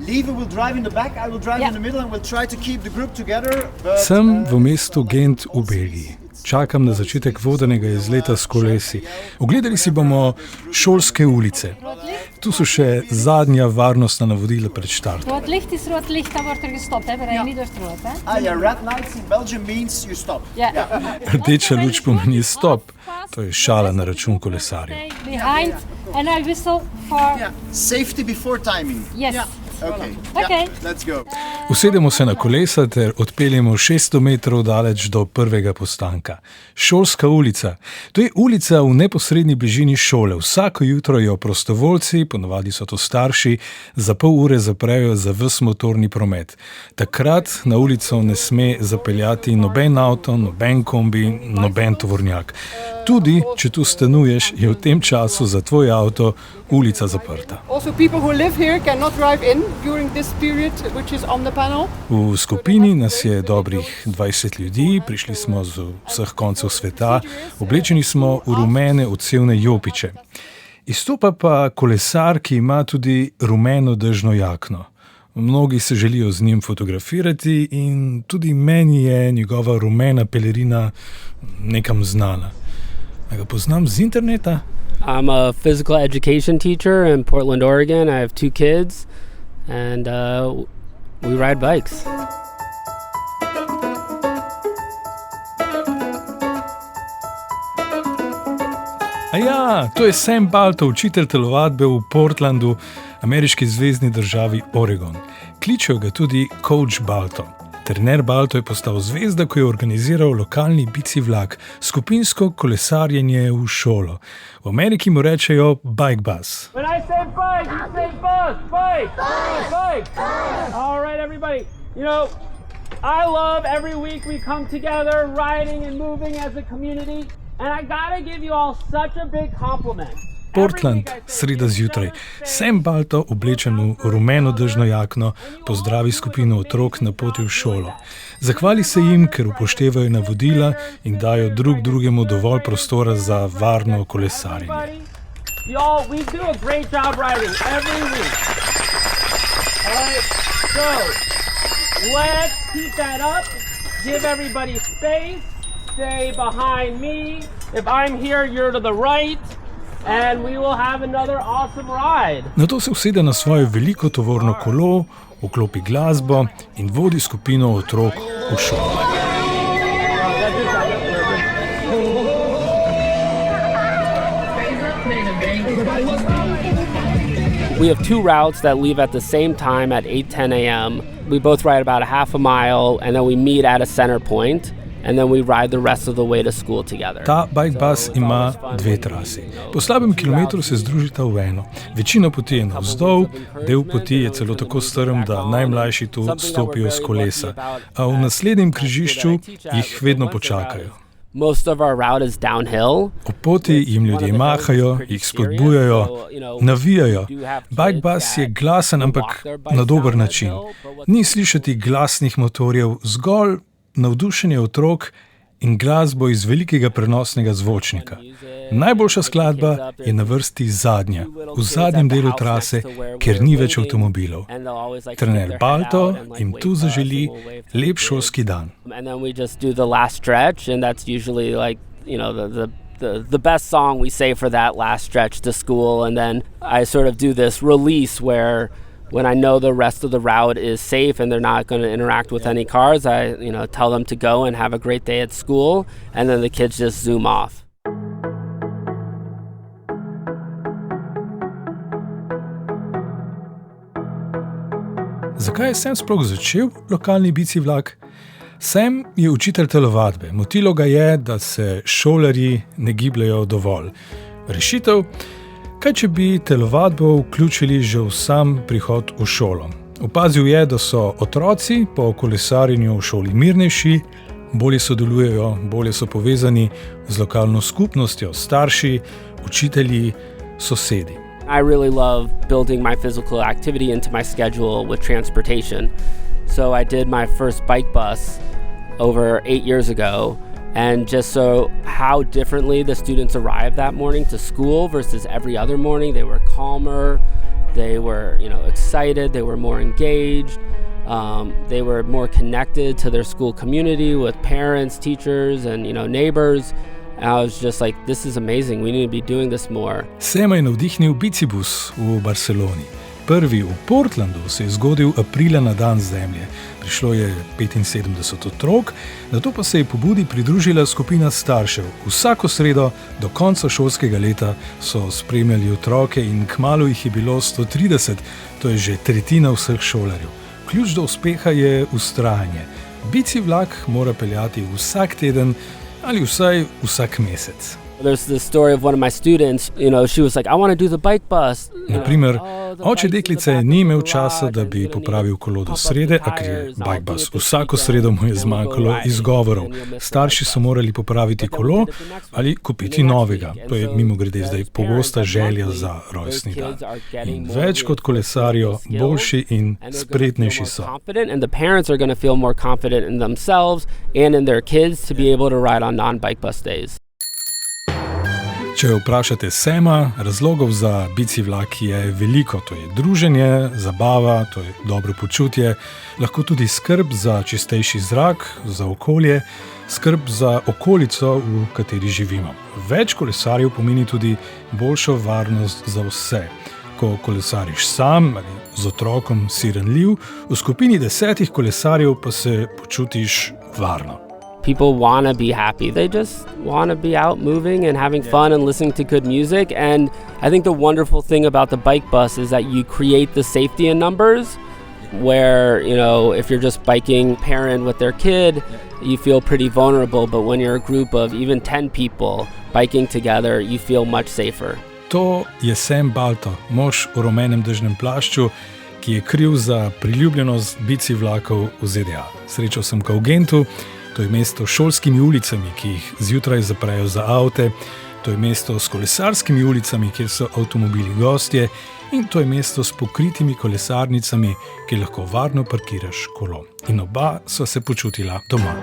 Lieve will drive in the back, I will drive in the middle and we'll try to keep the group together. Sem v mestu Gent v Belgiji. Čakam na začetek vodenega izleta s kolesi. Ogledali si bomo šolske ulice. Tu so še zadnja varnostna navodila pred štartom. Rood licht is rood licht, dan wordt er gestopt. We rijden niet door het rood. Red lights in Belgium means you stop. Rdeča luč pomeni stop. To je šala na račun kolesarjev. Behind and I whistle for... Safety before timing. Yes. Okay. Let's go. Usedemo se na kolesa ter odpeljemo 600 metrov daleč do prvega postanka. Šolska ulica. To je ulica v neposredni bližini šole. Vsako jutro jo prostovoljci, ponavadi so to starši, za pol ure zaprejo za ves motorni promet. Takrat na ulico ne sme zapeljati noben avto, noben kombi, noben tovornjak. Tudi, če tu stanuješ, je v tem času za tvoj avto ulica zaprta. V skupini nas je dobrih 20 ljudi, prišli smo z vseh koncev sveta, oblečeni smo v rumene odsevne jopiče. Izstopa pa kolesar, ki ima tudi rumeno dežno jakno. Mnogi se želijo z njim fotografirati in tudi meni je njegova rumena pelerina nekam znana. Ga poznam z interneta? I'm a physical education teacher in Portland, Oregon. I have 2 kids and we ride bikes. To je Sam Balto, učitelj telovadbe v Portlandu, ameriški zvezni državi Oregon. Kličejo ga tudi Coach Balto. Trener Balto je postal zvezda, ko je organiziral lokalni bici vlak, skupinsko kolesarjenje v šolo. V Ameriki mu rečejo bike bus. When I say bike, you say bus. Bike. Bike. All right, everybody. You know, I love every week we come together riding and moving as a community, and I gotta give you all such a big compliment. Portland, sreda zjutraj. Sam Balto, oblečen v rumeno dežno jakno, pozdravi skupino otrok na poti v šolo. Zahvali se jim, ker upoštevajo navodila in dajo drug drugemu dovolj prostora za varno kolesarjenje. And we will have another awesome ride. Nato se usede na svoje veliko tovorno kolo, vklopi glasbo in vodi skupino otrok v šolo. We have 2 routes that leave at the same time at 8:10 a.m. We both ride about a half a mile and then we meet at a center point. And then we ride the rest of the way to school together. Ta bike bus ima 2 trasi. Po slabem kilometru se združita v eno. Večina poti je navzdol, del poti je celo tako strm, da najmlajši tu stopijo s kolesa. A v naslednjem križišču jih vedno počakajo. Most of our route is downhill. Ob poti jim ljudje mahajo, jih spodbujajo, navijajo. Bike bus je glasen, ampak na dober način. Ni slišati glasnih motorjev, zgolj navdušenje otrok in glasbo iz velikega prenosnega zvočnika. Najboljša skladba je na vrsti zadnja, v zadnjem delu trase, kjer ni več avtomobilov. Trener Balto jim tu zaželi lep šolski dan. The best song we say for that last stretch to school, and then I sort of do this release where when I know the rest of the route is safe and they're not going to interact with any cars, I tell them to go and have a great day at school, and then the kids just zoom off. Zakaj je Sam sploh začel lokalni bici vlak? Sam je učitelj telovadbe. Motilo ga je, da se šolarji ne gibljajo dovolj. Rešitev? Kaj če bi telovadbo vključili že v sam prihod v šolo? Opazil je, da so otroci po kolesarjenju v šoli mirnejši, bolje sodelujejo, bolje so povezani z lokalno skupnostjo, starši, učitelji, sosedi. I really love building my physical activity into my schedule with transportation. So I did my first bike bus over 8 years ago. And just so how differently the students arrived that morning to school versus every other morning. They were calmer They were, excited. They were more engaged. They were more connected to their school community with parents, teachers, and neighbors. And I was just like, this is amazing. We need to be doing this more. Sema je navdihnil bicibus v Barceloni. Prvi v Portlandu se je zgodil aprila na dan Zemlje. Prišlo je 75 otrok, nato pa se je pobudi pridružila skupina staršev. Vsako sredo do konca šolskega leta so spremljali otroke in kmalu jih je bilo 130, to je že tretjina vseh šolarjev. Ključ do uspeha je vztrajanje. Bici vlak mora peljati vsak teden ali vsaj vsak mesec. There's the story of one of my students, she was like, I want to do the bike bus. Naprimer, oče deklice ni imel časa, da bi popravil kolo do srede, a ker je bike bus vsako sredo mu je zmanjkalo izgovorov. Starši so morali popraviti kolo ali kupiti novega. To je mimogrede zdaj pogosta želja za rojstni dan. In več kot kolesarijo, boljši in spretnejši so. And the parents are going to feel more confident in themselves and in their kids to be able to ride on non-bike bus days. Če vprašate Sema, razlogov za bici vlak je veliko. To je druženje, zabava, to je dobro počutje, lahko tudi skrb za čistejši zrak, za okolje, skrb za okolico, v kateri živimo. Več kolesarjev pomeni tudi boljšo varnost za vse. Ko kolesariš sam ali z otrokom si ranljiv, v skupini 10 kolesarjev pa se počutiš varno. People want to be happy. They just want to be out moving and having fun and listening to good music. And I think the wonderful thing about the bike bus is that you create the safety in numbers where, if you're just biking parent with their kid, you feel pretty vulnerable. But when you're a group of even 10 people biking together, you feel much safer. To je Sam Balto, mož v rumenem dežnem plašču, ki je kriv za priljubljenost bici vlakov v ZDA. Srečal sem ga v Gentu. To je mesto s šolskimi ulicami, ki jih zjutraj zaprejo za avte. To je mesto s kolesarskimi ulicami, kjer so avtomobili gostje. In to je mesto s pokritimi kolesarnicami, kjer lahko varno parkiraš kolo. In oba so se počutila doma.